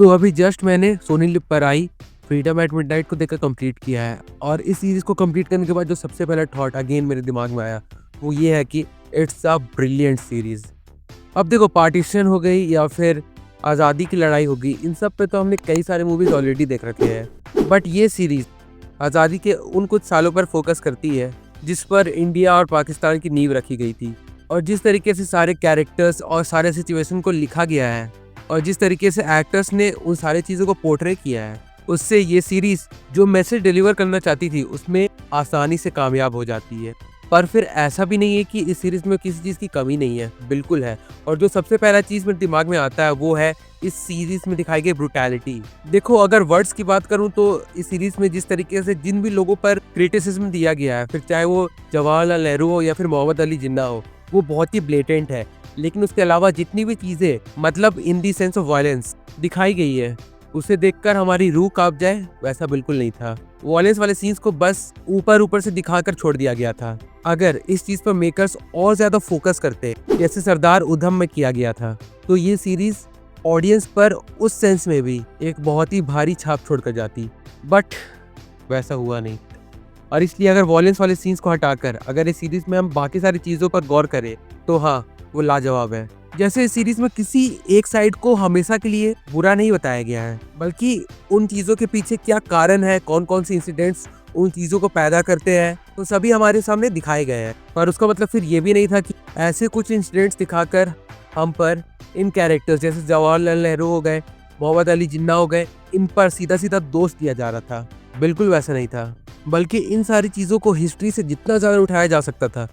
तो अभी जस्ट मैंने सोनी लिव पर आई फ्रीडम एट मिडनाइट को देखकर कंप्लीट किया है, और इस सीरीज़ को कंप्लीट करने के बाद जो सबसे पहला थॉट अगेन मेरे दिमाग में आया वो ये है कि इट्स अ ब्रिलियंट सीरीज़। अब देखो, पार्टीशन हो गई या फिर आज़ादी की लड़ाई हो गई, इन सब पे तो हमने कई सारे मूवीज़ ऑलरेडी देख रखे हैं, बट ये सीरीज़ आज़ादी के उन कुछ सालों पर फोकस करती है जिस पर इंडिया और पाकिस्तान की नींव रखी गई थी, और जिस तरीके से सारे कैरेक्टर्स और सारे सिचुएशन को लिखा गया है और जिस तरीके से एक्टर्स ने उन सारी चीज़ों को पोर्ट्रे किया है, उससे ये सीरीज़ जो मैसेज डिलीवर करना चाहती थी उसमें आसानी से कामयाब हो जाती है। पर फिर ऐसा भी नहीं है कि इस सीरीज़ में किसी चीज़ की कमी नहीं है, बिल्कुल है। और जो सबसे पहला चीज़ मेरे दिमाग में आता है वो है इस सीरीज़ में दिखाई गई ब्रूटैलिटी। देखो, अगर वर्ड्स की बात करूं तो इस सीरीज़ में जिस तरीके से जिन भी लोगों पर क्रिटिसिज्म दिया गया है, फिर चाहे वो जवाहरलाल नेहरू हो या फिर मोहम्मद अली जिन्ना हो, वो बहुत ही ब्लेटेंट है। लेकिन उसके अलावा जितनी भी चीज़ें मतलब इन दी सेंस ऑफ वायलेंस दिखाई गई है, उसे देखकर हमारी रूह कांप जाए वैसा बिल्कुल नहीं था। वायलेंस वाले सीन्स को बस ऊपर से दिखाकर छोड़ दिया गया था। अगर इस चीज़ पर मेकर्स और ज़्यादा फोकस करते जैसे सरदार उधम में किया गया था, तो ये सीरीज़ ऑडियंस पर उस सेंस में भी एक बहुत ही भारी छाप छोड़कर जाती, बट वैसा हुआ नहीं। और इसलिए अगर वायलेंस वाले सीन्स को हटाकर अगर इस सीरीज़ में हम बाकी सारी चीज़ों पर गौर करें तो हाँ, वो लाजवाब है। जैसे इस सीरीज में किसी एक साइड को हमेशा के लिए बुरा नहीं बताया गया है, बल्कि उन चीज़ों के पीछे क्या कारण है, कौन कौन से इंसिडेंट्स उन चीज़ों को पैदा करते हैं, तो सभी हमारे सामने दिखाए गए हैं। पर उसका मतलब फिर ये भी नहीं था कि ऐसे कुछ इंसिडेंट्स दिखाकर हम पर इन कैरेक्टर्स जैसे जवाहरलाल नेहरू हो गए, मोहम्मद अली जिन्ना हो गए, इन पर सीधा सीधा दोष दिया जा रहा था। बिल्कुल वैसा नहीं था, बल्कि इन सारी चीज़ों को हिस्ट्री से जितना ज़्यादा उठाया जा सकता था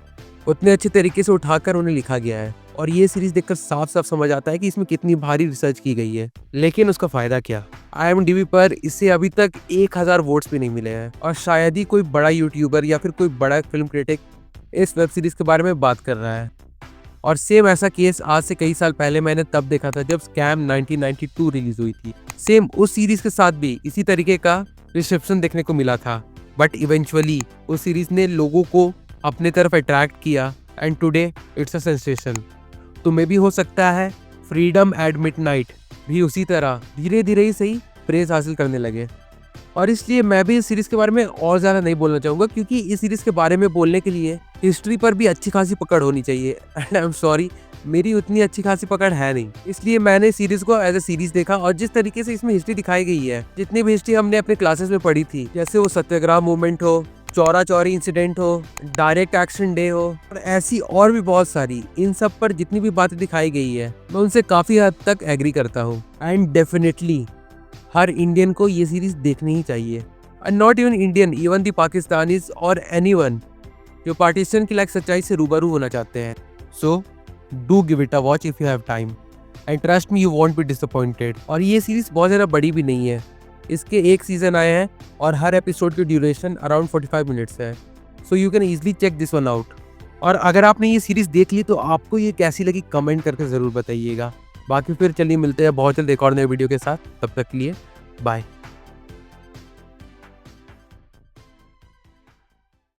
उतने अच्छे तरीके से उठाकर उन्हें लिखा गया है। और ये सीरीज देखकर साफ साफ समझ आता है कि इसमें कितनी भारी रिसर्च की गई है। लेकिन उसका फायदा क्या? IMDb पर इसे अभी तक 1000 वोट्स भी नहीं मिले हैं, और शायद ही कोई बड़ा यूट्यूबर या फिर कोई बड़ा फिल्म क्रिटिक इस वेब सीरीज के बारे में बात कर रहा है। और सेम ऐसा केस आज से कई साल पहले मैंने तब देखा था जब स्कैम 1992 रिलीज हुई थी। सेम उस सीरीज के साथ भी इसी तरीके का रिसेप्शन देखने को मिला था, बट इवेंचुअली उस सीरीज ने लोगों को अपने तरफ अट्रैक्ट किया and today it's a sensation. तो मे भी हो सकता है फ्रीडम एट मिडनाइट भी उसी तरह धीरे धीरे ही सही प्रेज हासिल करने लगे। और इसलिए मैं भी इस सीरीज़ के बारे में और ज़्यादा नहीं बोलना चाहूँगा, क्योंकि इस सीरीज़ के बारे में बोलने के लिए हिस्ट्री पर भी अच्छी खासी पकड़ होनी चाहिए, एंड आई एम सॉरी, मेरी उतनी अच्छी खासी पकड़ है नहीं। इसलिए मैंने सीरीज़ को एज ए सीरीज़ देखा, और जिस तरीके से इसमें हिस्ट्री दिखाई गई है, जितनी भी हिस्ट्री हमने अपने क्लासेस में पढ़ी थी, जैसे वो सत्याग्रह मूवमेंट हो, चौरा चौरी इंसिडेंट हो, डायरेक्ट एक्शन डे हो, और ऐसी और भी बहुत सारी, इन सब पर जितनी भी बातें दिखाई गई है मैं उनसे काफ़ी हद तक एग्री करता हूँ। एंड डेफिनेटली हर इंडियन को ये सीरीज देखनी ही चाहिए, and not even Indian, even the Pakistanis और एनीवन जो पार्टीशन की लाइक सच्चाई से रूबरू होना चाहते हैं। So do give it a watch if you have time, and trust me, you want be disappointed. और ये सीरीज बहुत ज़्यादा बड़ी भी नहीं है, इसके 1 सीज़न आए हैं और हर एपिसोड की ड्यूरेशन अराउंड 45 मिनट्स है। So you can easily check this one out. और अगर आपने ये सीरीज़ देख ली तो आपको ये कैसी लगी कमेंट करके ज़रूर बताइएगा। बाकी फिर चलिए मिलते हैं बहुत जल्द एक और नए वीडियो के साथ। तब तक के लिए बाय।